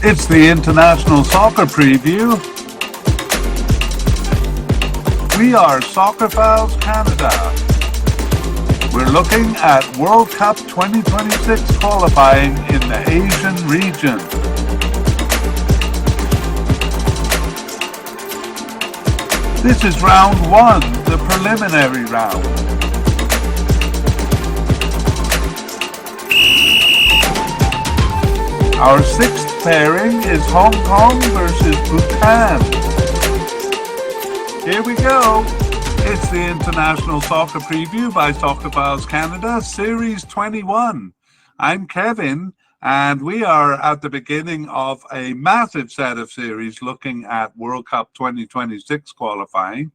It's the International Soccer Preview. We are Soccerphiles Canada. We're looking at World Cup 2026 qualifying in the Asian region. This is round one, the preliminary round. Our sixth pairing is Hong Kong versus Bhutan. Here we go. It's the International Soccer Preview by Soccerphiles Canada, Series 21. I'm Kevin, and we are at the beginning of a massive set of series looking at World Cup 2026 qualifying.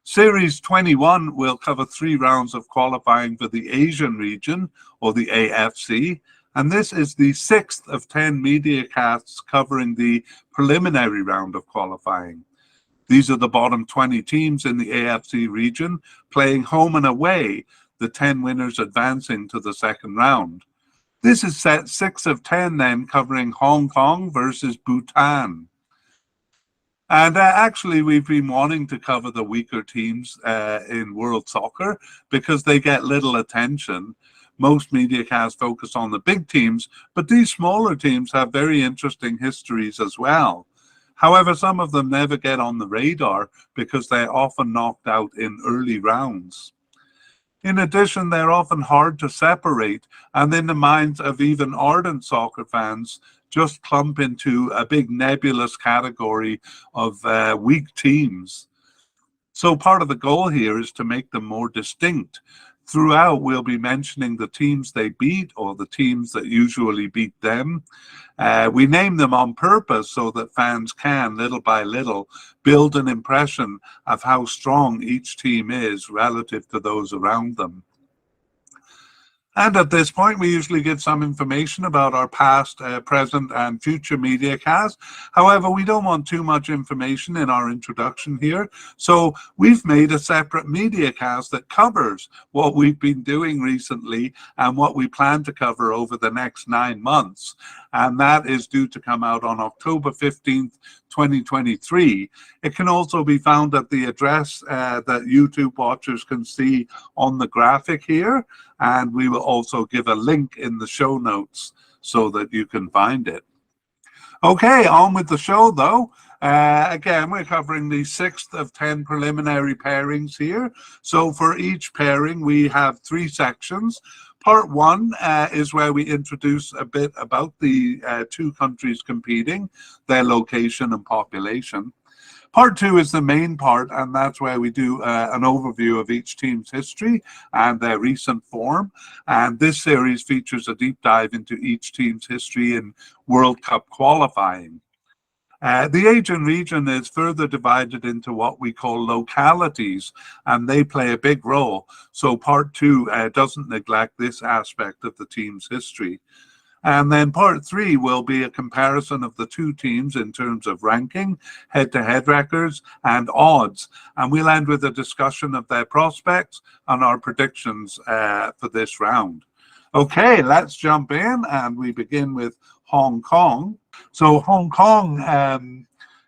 Series 21 will cover 3 rounds of qualifying for the Asian region, or the AFC, and this is the 6th of 10 media casts covering the preliminary round of qualifying. These are the bottom 20 teams in the AFC region playing home and away, the 10 winners advancing to the second round. This is set 6 of 10 then, covering Hong Kong versus Bhutan. And actually, we've been wanting to cover the weaker teams in world soccer because they get little attention. Most media casts focus on the big teams, but these smaller teams have very interesting histories as well. However, some of them never get on the radar because they're often knocked out in early rounds. In addition, they're often hard to separate, and in the minds of even ardent soccer fans, just clump into a big nebulous category of weak teams. So part of the goal here is to make them more distinct. Throughout, we'll be mentioning the teams they beat or the teams that usually beat them. We name them on purpose so that fans can, little by little, build an impression of how strong each team is relative to those around them. And at this point, we usually give some information about our past, present, and future media casts. However, we don't want too much information in our introduction here. So we've made a separate media cast that covers what we've been doing recently and what we plan to cover over the next 9 months. And that is due to come out on October 15th, 2023. It can also be found at the address that YouTube watchers can see on the graphic here. And we will also give a link in the show notes so that you can find it. Okay, on with the show though. Again, we're covering the 6th of 10 preliminary pairings here. So for each pairing, we have 3 sections. Part 1 is where we introduce a bit about the 2 countries competing, their location and population. Part 2 is the main part, and that's where we do an overview of each team's history and their recent form. And this series features a deep dive into each team's history in World Cup qualifying. The Asian region is further divided into what we call localities, and they play a big role. So part 2 doesn't neglect this aspect of the team's history. And then part 3 will be a comparison of the 2 teams in terms of ranking, head-to-head records, and odds. And we'll end with a discussion of their prospects and our predictions for this round. Okay, let's jump in, and we begin with Hong Kong. So Hong Kong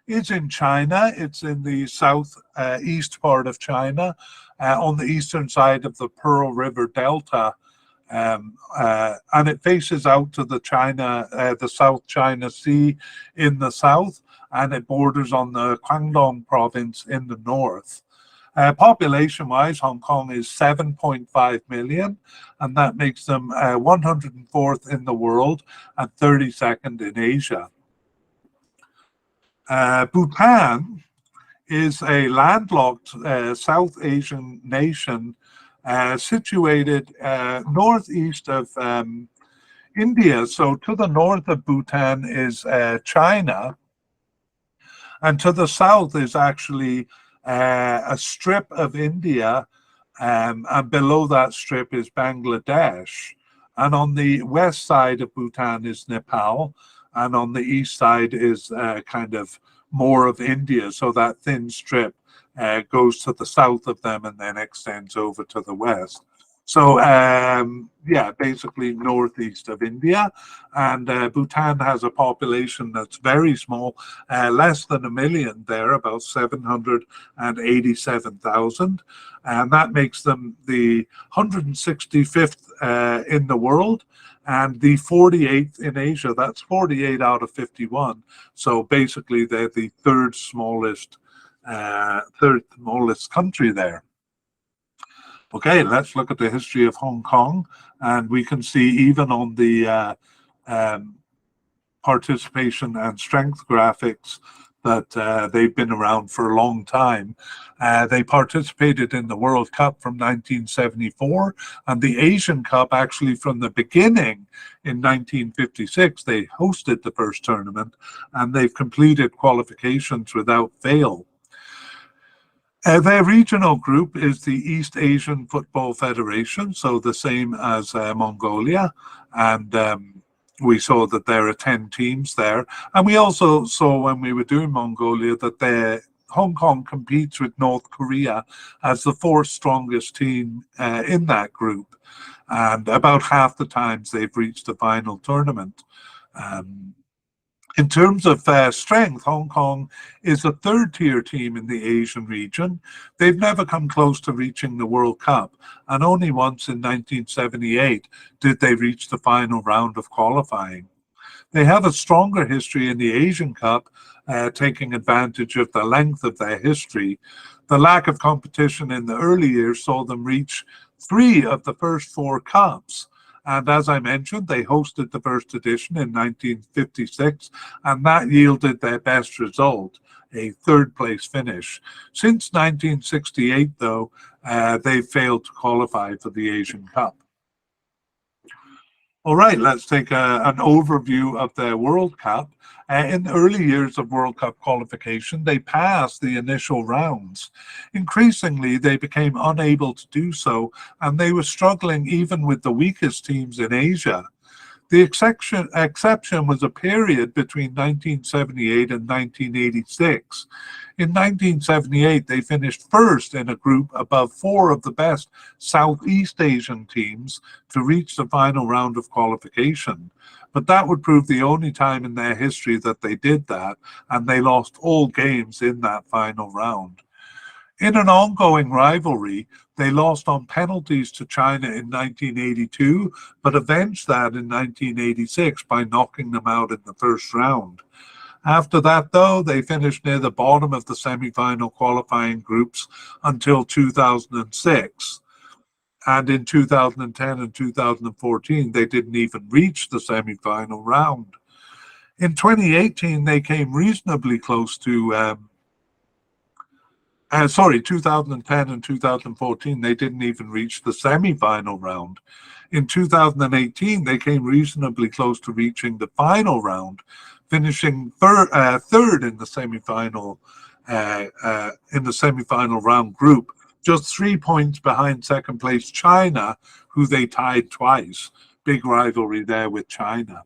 is in China. It's in the southeast part of China, on the eastern side of the Pearl River Delta. And it faces out to the South China Sea in the south, and it borders on the Guangdong province in the north. Population-wise, Hong Kong is 7.5 million, and that makes them 104th in the world and 32nd in Asia. Bhutan is a landlocked South Asian nation situated northeast of India. So to the north of Bhutan is China, and to the south is actually a strip of India, and below that strip is Bangladesh. And on the west side of Bhutan is Nepal, and on the east side is kind of more of India. So that thin strip goes to the south of them and then extends over to the west. So, yeah, basically northeast of India. And Bhutan has a population that's very small, less than a million there, about 787,000. And that makes them the 165th in the world and the 48th in Asia. That's 48 out of 51. So basically, they're the third smallest country there. Okay, let's look at the history of Hong Kong, and we can see even on the um, participation and strength graphics that they've been around for a long time. They participated in the World Cup from 1974 and the Asian Cup actually from the beginning in 1956. They hosted the first tournament and they've completed qualifications without fail. Their regional group is the East Asian Football Federation, so the same as Mongolia. And we saw that there are 10 teams there. And we also saw when we were doing Mongolia that Hong Kong competes with North Korea as the fourth strongest team in that group. And about half the times they've reached the final tournament. In terms of strength, Hong Kong is a third-tier team in the Asian region. They've never come close to reaching the World Cup, and only once in 1978 did they reach the final round of qualifying. They have a stronger history in the Asian Cup, taking advantage of the length of their history. The lack of competition in the early years saw them reach 3 of the first 4 cups. And as I mentioned, they hosted the first edition in 1956, and that yielded their best result, a third place finish. Since 1968, though, they failed to qualify for the Asian Cup. All right, let's take an overview of their World Cup. In the early years of World Cup qualification, they passed the initial rounds. Increasingly, they became unable to do so, and they were struggling even with the weakest teams in Asia. The exception was a period between 1978 and 1986. In 1978, they finished first in a group above 4 of the best Southeast Asian teams to reach the final round of qualification. But that would prove the only time in their history that they did that, and they lost all games in that final round. In an ongoing rivalry, they lost on penalties to China in 1982, but avenged that in 1986 by knocking them out in the first round. After that, though, they finished near the bottom of the semi-final qualifying groups until 2006. And in 2010 and 2014, they didn't even reach the semi-final round. In 2018, they came reasonably close to 2010 and 2014, they didn't even reach the semi-final round. In 2018, they came reasonably close to reaching the final round, finishing third in the semi-final round group, just 3 points behind second place China, who they tied twice. Big rivalry there with China.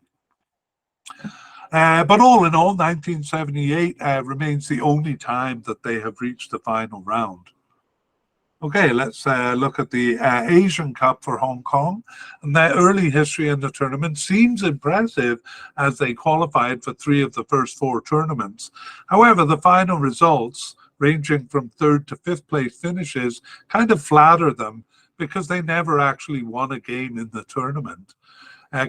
But all in all, 1978 remains the only time that they have reached the final round. Okay, let's look at the Asian Cup for Hong Kong. And their early history in the tournament seems impressive as they qualified for 3 of the first 4 tournaments. However, the final results, ranging from 3rd to 5th place finishes, kind of flatter them because they never actually won a game in the tournament.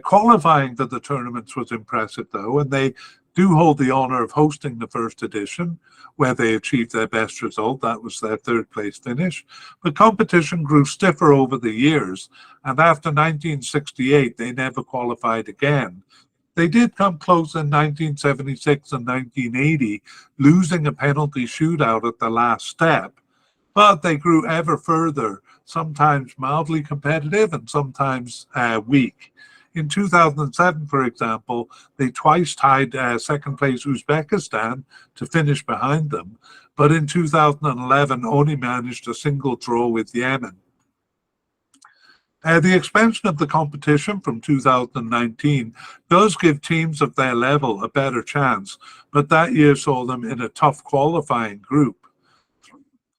Qualifying for the tournaments was impressive, though, and they do hold the honor of hosting the first edition, where they achieved their best result. That was their 3rd place finish. But competition grew stiffer over the years, and after 1968, they never qualified again. They did come close in 1976 and 1980, losing a penalty shootout at the last step, but they grew ever further, sometimes mildly competitive and sometimes weak. In 2007, for example, they twice tied second place Uzbekistan to finish behind them, but in 2011 only managed a single draw with Yemen. The expansion of the competition from 2019 does give teams of their level a better chance, but that year saw them in a tough qualifying group.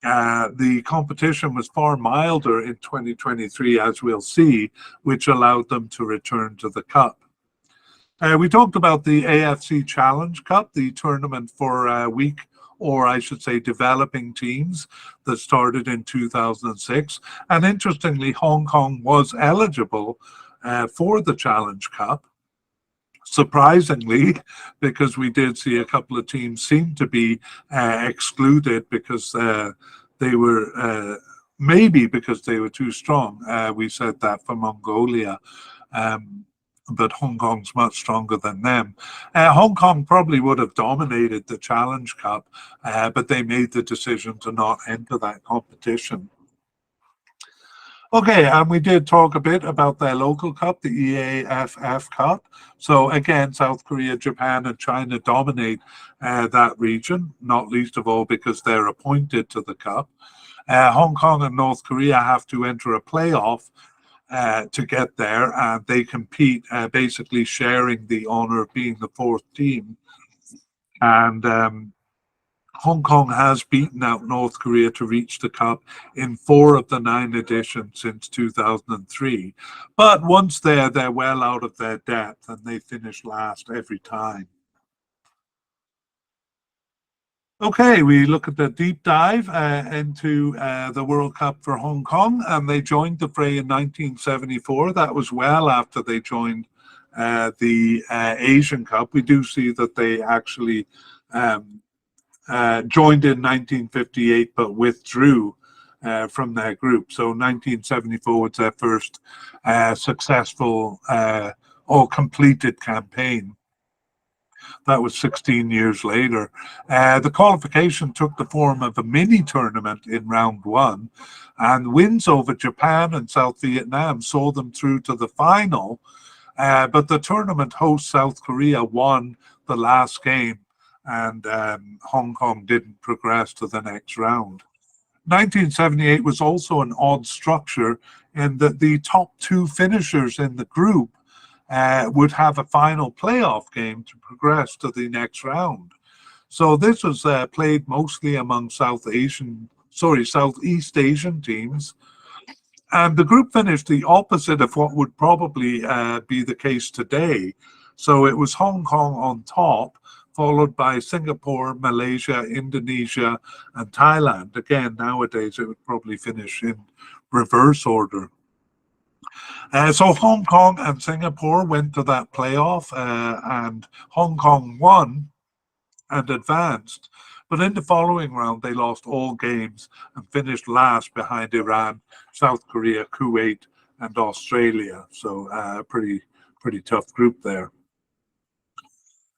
The competition was far milder in 2023, as we'll see, which allowed them to return to the Cup. We talked about the AFC Challenge Cup, the tournament for weak, or I should say, developing teams that started in 2006. And interestingly, Hong Kong was eligible for the Challenge Cup. Surprisingly, because we did see a couple of teams seem to be excluded because they were maybe because they were too strong. We said that for Mongolia. But Hong Kong's much stronger than them. Hong Kong probably would have dominated the Challenge Cup, but they made the decision to not enter that competition. Okay, and we did talk a bit about their local cup, the EAFF Cup. So again, South Korea, Japan, and China dominate that region, not least of all because they're appointed to the cup. Hong Kong and North Korea have to enter a playoff to get there, and they compete, basically sharing the honor of being the fourth team. And Hong Kong has beaten out North Korea to reach the cup in 4 of the 9 editions since 2003. But once there, they're well out of their depth, and they finish last every time. Okay, we look at the deep dive into the World Cup for Hong Kong, and they joined the fray in 1974. That was well after they joined the Asian Cup. We do see that they actually joined in 1958, but withdrew from their group. So 1974 was their first successful or completed campaign. That was 16 years later. The qualification took the form of a mini tournament in round 1, and wins over Japan and South Vietnam saw them through to the final. But the tournament host South Korea won the last game, and Hong Kong didn't progress to the next round. 1978 was also an odd structure in that the top 2 finishers in the group would have a final playoff game to progress to the next round. So this was played mostly among Southeast Asian teams. And the group finished the opposite of what would probably be the case today. So it was Hong Kong on top, followed by Singapore, Malaysia, Indonesia, and Thailand. Again, nowadays it would probably finish in reverse order. So Hong Kong and Singapore went to that playoff, and Hong Kong won and advanced. But in the following round, they lost all games and finished last behind Iran, South Korea, Kuwait, and Australia. So pretty tough group there.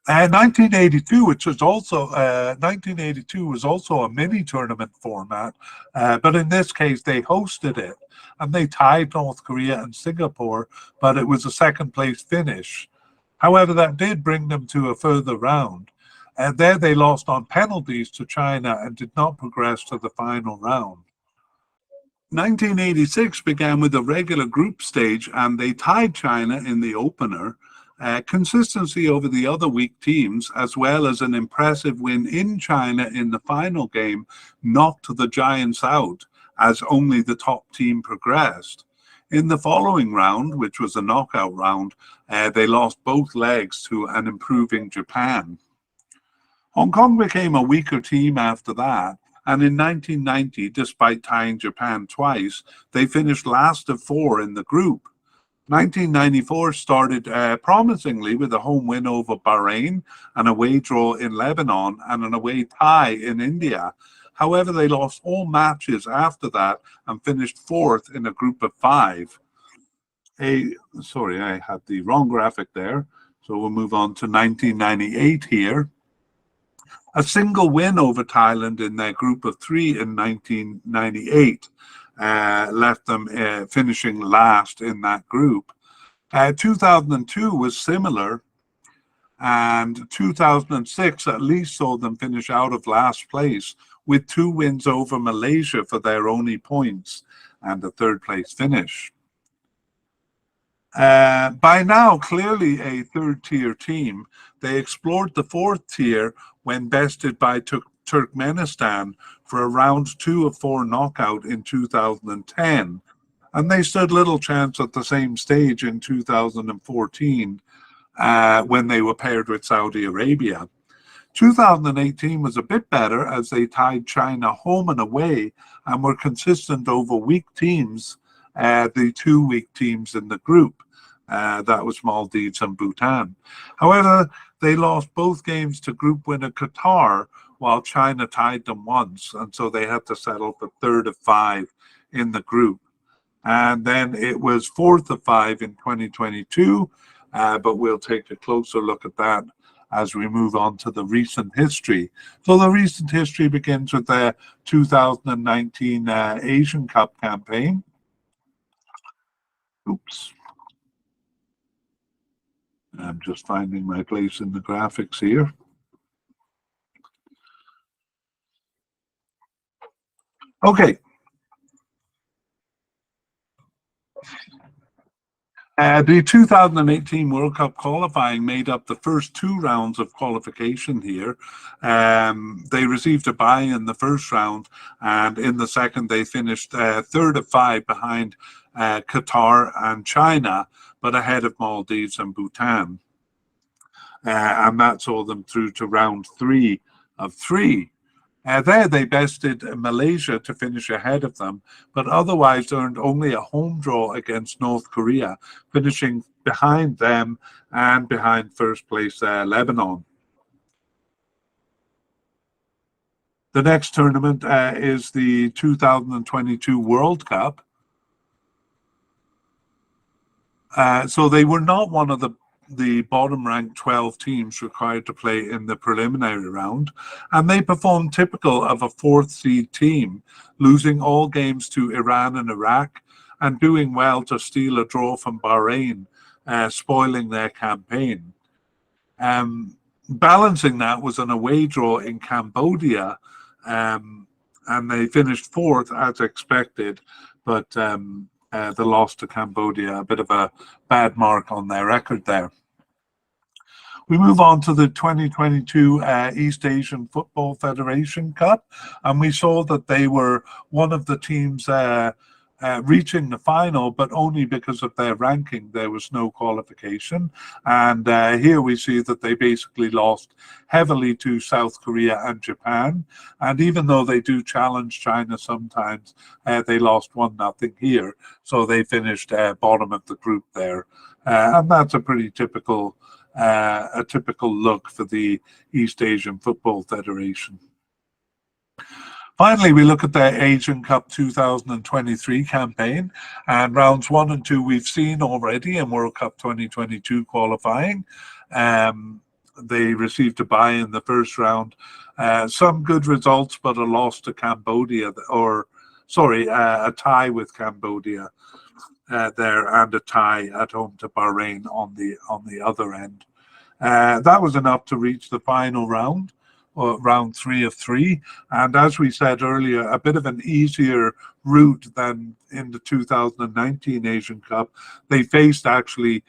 1982, which was also 1982 was also a mini tournament format, but in this case they hosted it and they tied North Korea and Singapore, but it was a second place finish. However, that did bring them to a further round, and there they lost on penalties to China and did not progress to the final round. 1986 began with a regular group stage, and they tied China in the opener. Consistency over the other weak teams, as well as an impressive win in China in the final game, knocked the Giants out as only the top team progressed. In the following round, which was a knockout round, they lost both legs to an improving Japan. Hong Kong became a weaker team after that, and in 1990, despite tying Japan twice, they finished last of 4 in the group. 1994 started promisingly with a home win over Bahrain, an away draw in Lebanon, and an away tie in India. However, they lost all matches after that and finished 4th in a group of 5. Sorry, I had the wrong graphic there. So we'll move on to 1998 here. A single win over Thailand in their group of 3 in 1998 left them finishing last in that group. 2002 was similar, and 2006 at least saw them finish out of last place with 2 wins over Malaysia for their only points and a 3rd place finish. By now, clearly a 3rd tier team, they explored the 4th tier when bested by Turkmenistan for a round 2 of 4 knockout in 2010. And they stood little chance at the same stage in 2014 when they were paired with Saudi Arabia. 2018 was a bit better as they tied China home and away and were consistent over weak teams, the 2 weak teams in the group. That was Maldives and Bhutan. However, they lost both games to group winner Qatar, while China tied them once, and so they had to settle for third of 5 in the group. And then it was fourth of 5 in 2022, but we'll take a closer look at that as we move on to the recent history. So the recent history begins with the 2019 Asian Cup campaign. Oops. I'm just finding my place in the graphics here. Okay. The 2018 World Cup qualifying made up the first 2 rounds of qualification here. They received a bye in the first round, and in the second they finished third of 5 behind Qatar and China, but ahead of Maldives and Bhutan. And that saw them through to round 3 of 3. There they bested Malaysia to finish ahead of them, but otherwise earned only a home draw against North Korea, finishing behind them and behind first place Lebanon. The next tournament is the 2022 World Cup. So they were not one of the bottom-ranked 12 teams required to play in the preliminary round, and they performed typical of a 4th seed team, losing all games to Iran and Iraq, and doing well to steal a draw from Bahrain, spoiling their campaign. Balancing that was an away draw in Cambodia, and they finished 4th as expected, but the loss to Cambodia, a bit of a bad mark on their record there. We move on to the 2022 East Asian Football Federation Cup, and we saw that they were one of the teams reaching the final, but only because of their ranking. There was no qualification, and here we see that they basically lost heavily to South Korea and Japan, and even though they do challenge China sometimes, they lost 1-0 here, so they finished bottom of the group there, and that's a pretty typical look for the East Asian Football Federation. Finally, we look at the Asian Cup 2023 campaign, and rounds 1 and 2 we've seen already in World Cup 2022 qualifying. They received a bye in the first round. Some good results, but a loss to Cambodia, a tie with Cambodia there, and a tie at home to Bahrain on the other end. That was enough to reach the final round, round 3 of 3, and as we said earlier, a bit of an easier route than in the 2019 Asian Cup. They faced actually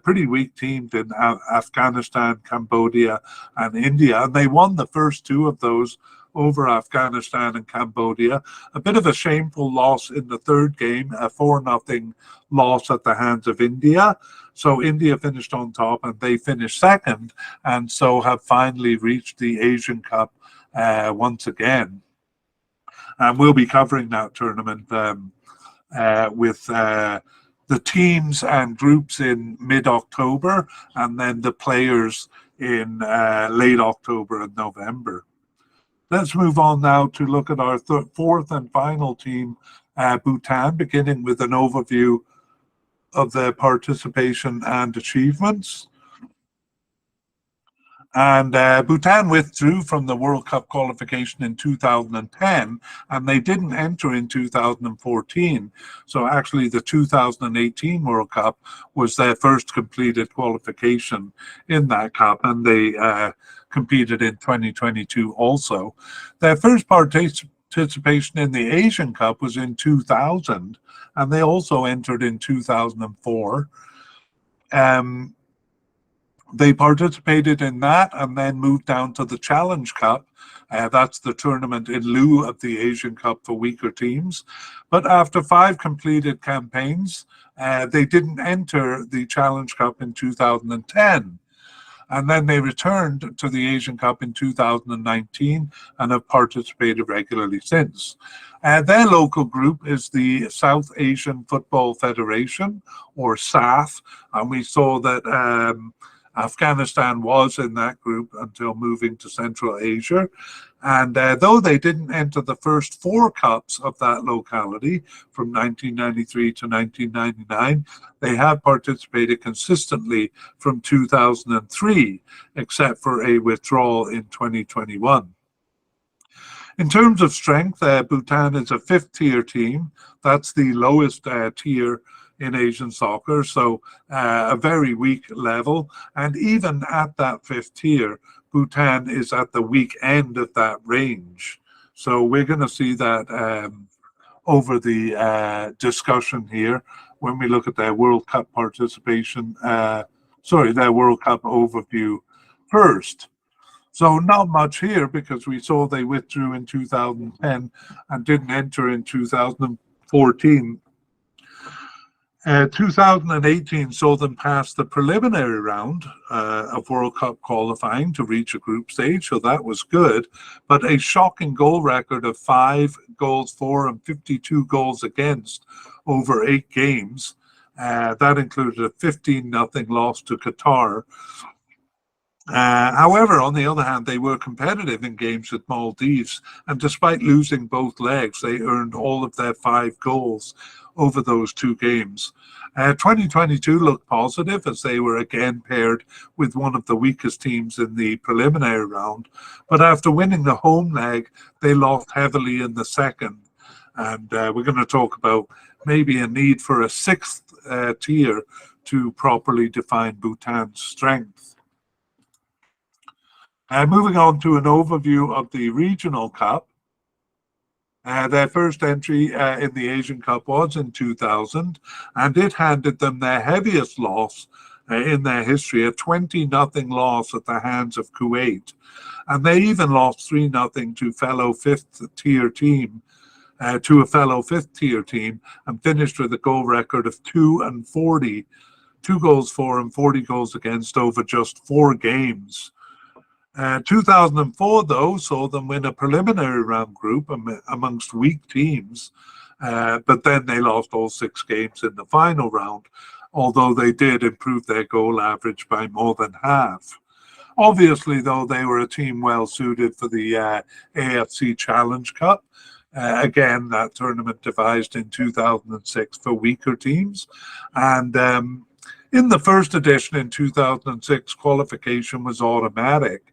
pretty weak teams in Afghanistan, Cambodia, and India, and they won the first 2 of those over Afghanistan and Cambodia. A bit of a shameful loss in the third game, a 4-0 loss at the hands of India. So India finished on top and they finished second, and so have finally reached the Asian Cup once again. And we'll be covering that tournament with the teams and groups in mid-October, and then the players in late October and November. Let's move on now to look at our 4th and final team, Bhutan, beginning with an overview of their participation and achievements. And Bhutan withdrew from the World Cup qualification in 2010, and they didn't enter in 2014. So actually the 2018 World Cup was their first completed qualification in that cup, and they competed in 2022 also. Their first participation in the Asian Cup was in 2000, and they also entered in 2004. They participated in that and then moved down to the Challenge Cup. That's the tournament in lieu of the Asian Cup for weaker teams. But after 5 completed campaigns, they didn't enter the Challenge Cup in 2010. And then they returned to the Asian Cup in 2019 and have participated regularly since. Their local group is the South Asian Football Federation, or SAF, and we saw that Afghanistan was in that group until moving to Central Asia. And though they didn't enter the first 4 cups of that locality from 1993 to 1999, they have participated consistently from 2003, except for a withdrawal in 2021. In terms of strength, Bhutan is a 5th-tier team. That's the lowest tier in Asian soccer, so a very weak level. And even at that 5th tier, Bhutan is at the weak end of that range. So we're going to see that over the discussion here when we look at their World Cup participation, their World Cup overview first. So not much here because we saw they withdrew in 2010 and didn't enter in 2014. 2018 saw them pass the preliminary round of World Cup qualifying to reach a group stage, so that was good. But a shocking goal record of 5 goals for and 52 goals against over 8 games. That included a 15-0 loss to Qatar. However, on the other hand, they were competitive in games with Maldives, and despite losing both legs, they earned all of their 5 goals over those 2 games. 2022 looked positive as they were again paired with one of the weakest teams in the preliminary round, but after winning the home leg, they lost heavily in the second. And we're going to talk about maybe a need for a 6th tier to properly define Bhutan's strength. Moving on to an overview of the Regional Cup. Their first entry in the Asian Cup was in 2000, and it handed them their heaviest loss in their history, a 20-0 loss at the hands of Kuwait. And they even lost 3-0 to fellow 5th-tier team, to a fellow 5th-tier team, and finished with a goal record of 2-40, 2 goals for and 40 goals against over just 4 games. 2004, though, saw them win a preliminary round group amongst weak teams, but then they lost all 6 games in the final round, although they did improve their goal average by more than half. Obviously, though, they were a team well suited for the AFC Challenge Cup. Again, that tournament devised in 2006 for weaker teams. And in the first edition in 2006, qualification was automatic.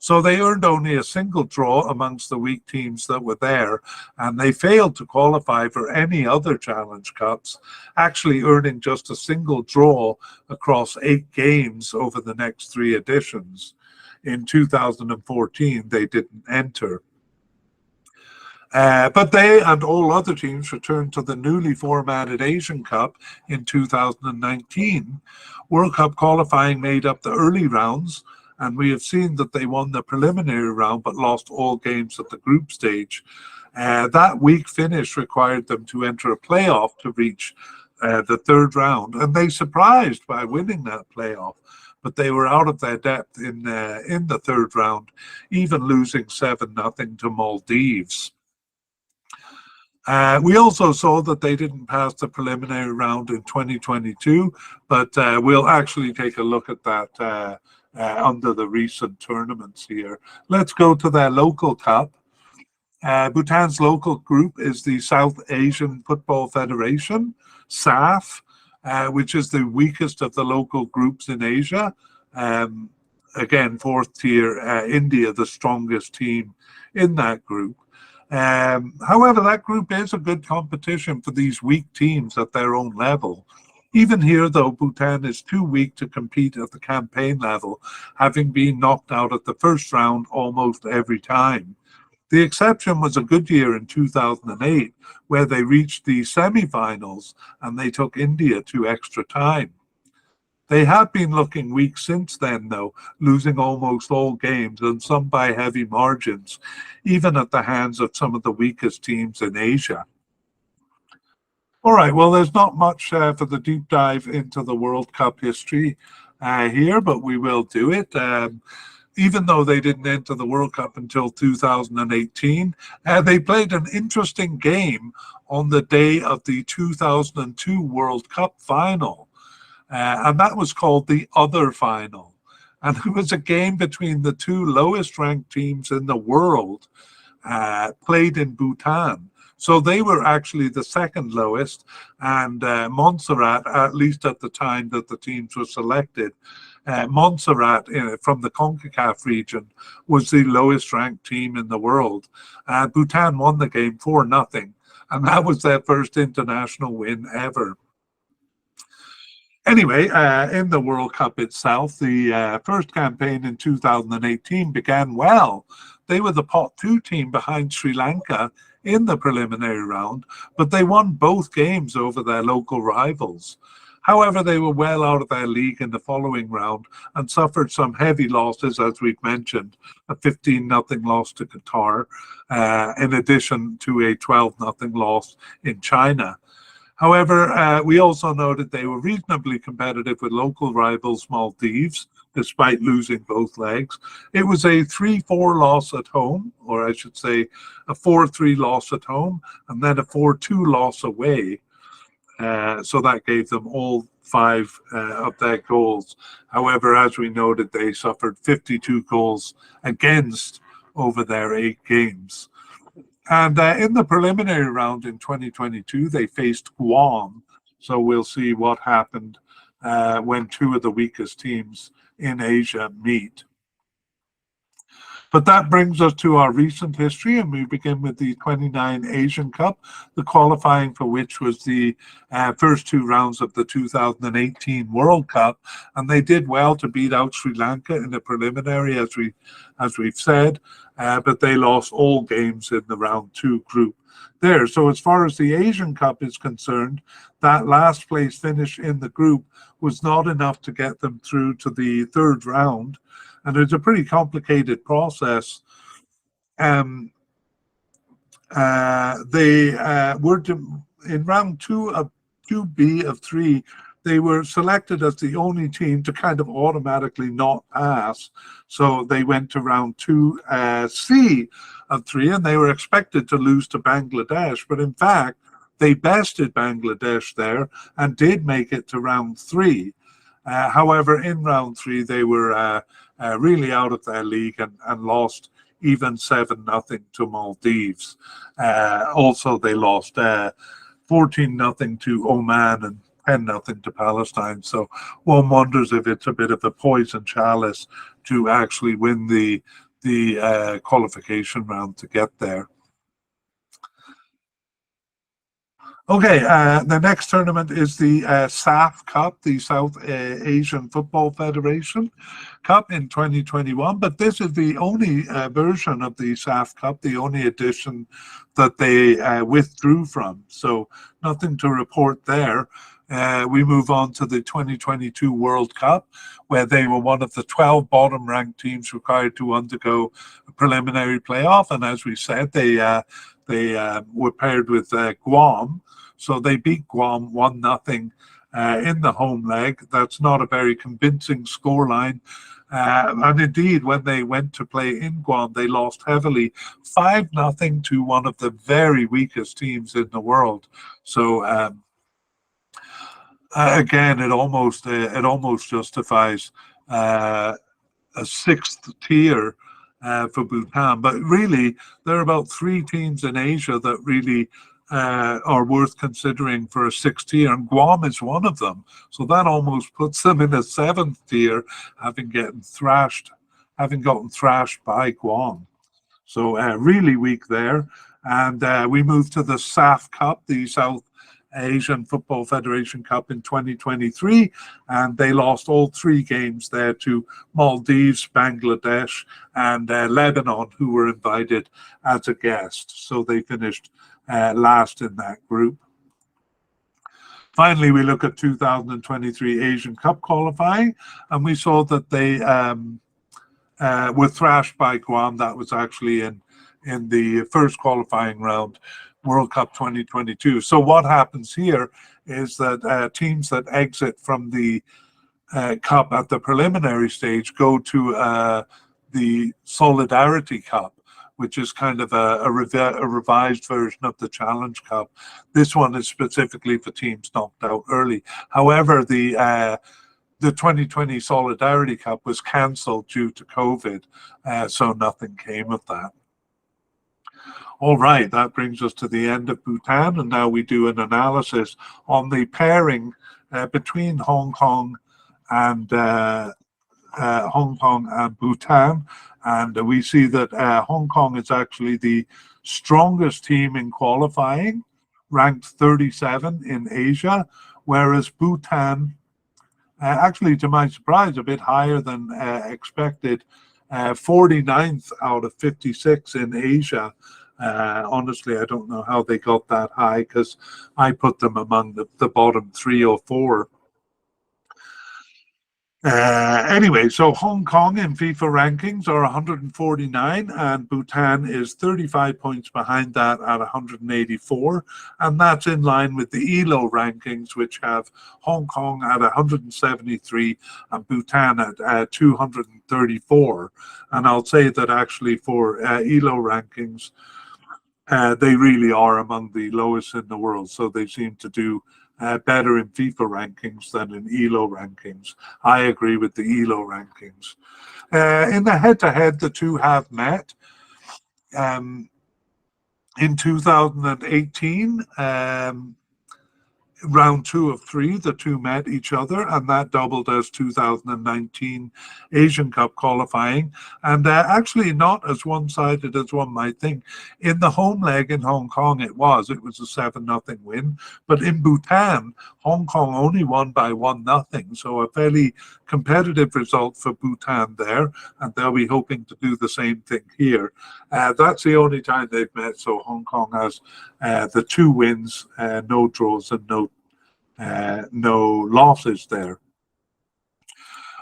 So they earned only a single draw amongst the weak teams that were there, and they failed to qualify for any other Challenge Cups, actually earning just a single draw across 8 games over the next 3 editions. In 2014, they didn't enter. But they and all other teams returned to the newly formatted Asian Cup in 2019. World Cup qualifying made up the early rounds, and we have seen that they won the preliminary round but lost all games at the group stage. That weak finish required them to enter a playoff to reach the 3rd round, and they surprised by winning that playoff. But they were out of their depth in the 3rd round, even losing 7-0 to Maldives. We also saw that they didn't pass the preliminary round in 2022, but we'll actually take a look at that under the recent tournaments here. Let's go to their local cup. Bhutan's local group is the South Asian Football Federation, SAF, which is the weakest of the local groups in Asia. Again, 4th tier, India, the strongest team in that group. However, that group is a good competition for these weak teams at their own level. Even here, though, Bhutan is too weak to compete at the campaign level, having been knocked out at the first round almost every time. The exception was a good year in 2008, where they reached the semi-finals and they took India to extra time. They have been looking weak since then, though, losing almost all games and some by heavy margins, even at the hands of some of the weakest teams in Asia. All right, well, there's not much for the deep dive into the World Cup history here, but we will do it. Even though they didn't enter the World Cup until 2018, they played an interesting game on the day of the 2002 World Cup final. And that was called the Other Final. And it was a game between the two lowest ranked teams in the world, played in Bhutan. So they were actually the second lowest, and Montserrat, at least at the time that the teams were selected, Montserrat from the CONCACAF region was the lowest ranked team in the world. Bhutan won the game 4-0, and that was their first international win ever. Anyway, in the World Cup itself, the first campaign in 2018 began well. They were the pot 2 team behind Sri Lanka in the preliminary round, but they won both games over their local rivals. However, they were well out of their league in the following round and suffered some heavy losses, as we've mentioned, a 15-0 loss to Qatar, in addition to a 12-0 loss in China. However, we also noted they were reasonably competitive with local rivals Maldives, despite losing both legs. It was a 3-4 loss at home, or I should say a 4-3 loss at home, and then a 4-2 loss away. So that gave them all 5 of their goals. However, as we noted, they suffered 52 goals against over their 8 games. And in the preliminary round in 2022, they faced Guam. So we'll see what happened when 2 of the weakest teams in Asia meet. But that brings us to our recent history, and we begin with the 29 Asian Cup, the qualifying for which was the first 2 rounds of the 2018 World Cup. And they did well to beat out Sri Lanka in the preliminary, as we've said, but they lost all games in the round 2 group there. So as far as the Asian Cup is concerned, that last place finish in the group was not enough to get them through to the 3rd round. And it's a pretty complicated process. They were in round 2B of 3. They were selected as the only team to kind of automatically not pass. So they went to round 2C of 3, and they were expected to lose to Bangladesh. But in fact, they bested Bangladesh there and did make it to round 3. However, in round 3, they were really out of their league and lost even 7-0 to Maldives. Also, they lost 14-0 to Oman and 10-0 to Palestine. So one wonders if it's a bit of a poison chalice to actually win the qualification round to get there. Okay, the next tournament is the SAF Cup, the South Asian Football Federation Cup in 2021. But this is the only version of the SAF Cup, the only edition that they withdrew from. So nothing to report there. We move on to the 2022 World Cup, where they were one of the 12 bottom-ranked teams required to undergo a preliminary playoff. And as we said, they were paired with Guam. So they beat Guam 1-0 in the home leg. That's not a very convincing scoreline. And indeed, when they went to play in Guam, they lost heavily, 5-0 to one of the very weakest teams in the world. So again, it almost justifies a 6th tier for Bhutan. But really, there are about 3 teams in Asia that really are worth considering for a 6th tier, and Guam is one of them. So that almost puts them in a 7th tier, having gotten thrashed by Guam. So really weak there. And we move to the SAF Cup, the South Asian Football Federation Cup in 2023, and they lost all 3 games there to Maldives, Bangladesh, and Lebanon, who were invited as a guest. So they finished last in that group. Finally, we look at 2023 Asian Cup qualifying, and we saw that they were thrashed by Guam. That was actually in the first qualifying round, World Cup 2022. So what happens here is that teams that exit from the Cup at the preliminary stage go to the Solidarity Cup, which is kind of a revised version of the Challenge Cup. This one is specifically for teams knocked out early. However, the 2020 Solidarity Cup was cancelled due to COVID, so nothing came of that. All right, that brings us to the end of Bhutan, and now we do an analysis on the pairing between Hong Kong and Bhutan, and we see that Hong Kong is actually the strongest team in qualifying, ranked 37 in Asia, whereas Bhutan, actually to my surprise, a bit higher than expected, 49th out of 56 in Asia. Honestly, I don't know how they got that high, because I put them among the bottom 3 or 4. Anyway, so Hong Kong in FIFA rankings are 149, and Bhutan is 35 points behind that at 184, and that's in line with the ELO rankings, which have Hong Kong at 173 and Bhutan at 234. And I'll say that actually for ELO rankings, they really are among the lowest in the world, so they seem to do better in FIFA rankings than in ELO rankings. I agree with the ELO rankings. In the head-to-head, the two have met. In 2018, round 2 of 3, the two met each other, and that doubled as 2019 Asian Cup qualifying, and actually not as one-sided as one might think. In the home leg in Hong Kong, it was a 7-0 win, but in Bhutan, Hong Kong only won by 1-0, so a fairly competitive result for Bhutan there, and they'll be hoping to do the same thing here. That's the only time they've met, so Hong Kong has the 2 wins, no draws, and no losses there.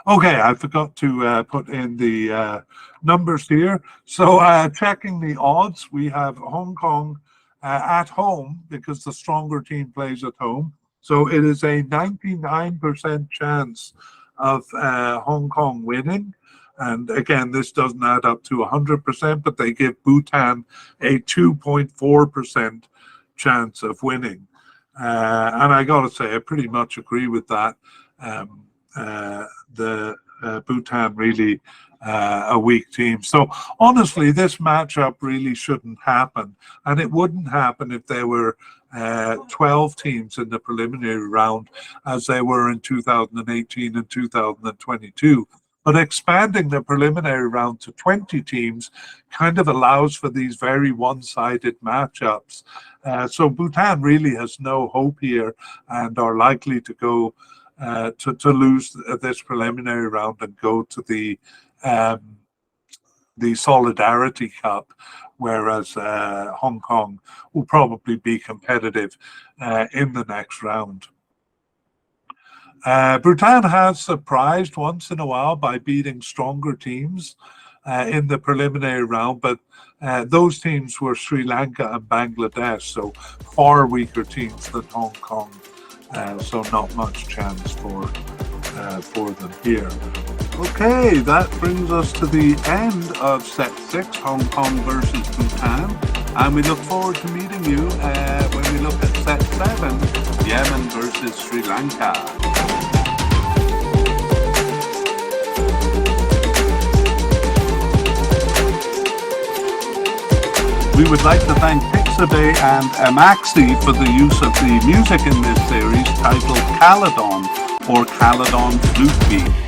Okay, I forgot to put in the numbers here. So checking the odds, we have Hong Kong at home, because the stronger team plays at home. So it is a 99% chance of Hong Kong winning. And again, this doesn't add up to 100%, but they give Bhutan a 2.4% chance of winning. And I got to say, I pretty much agree with that. Bhutan really a weak team. So honestly, this matchup really shouldn't happen. And it wouldn't happen if there were 12 teams in the preliminary round, as they were in 2018 and 2022. But expanding the preliminary round to 20 teams kind of allows for these very one-sided matchups. So Bhutan really has no hope here, and are likely to go to lose this preliminary round and go to the Solidarity Cup, whereas Hong Kong will probably be competitive in the next round. Bhutan has surprised once in a while by beating stronger teams in the preliminary round, but those teams were Sri Lanka and Bangladesh, so far weaker teams than Hong Kong, so not much chance for them here. Okay, that brings us to the end of set 6, Hong Kong versus Bhutan, and we look forward to meeting you when we look at set 7, Yemen versus Sri Lanka. We would like to thank Pixabay and Amaxi for the use of the music in this series, titled Caledon, or Caledon Flute Beat.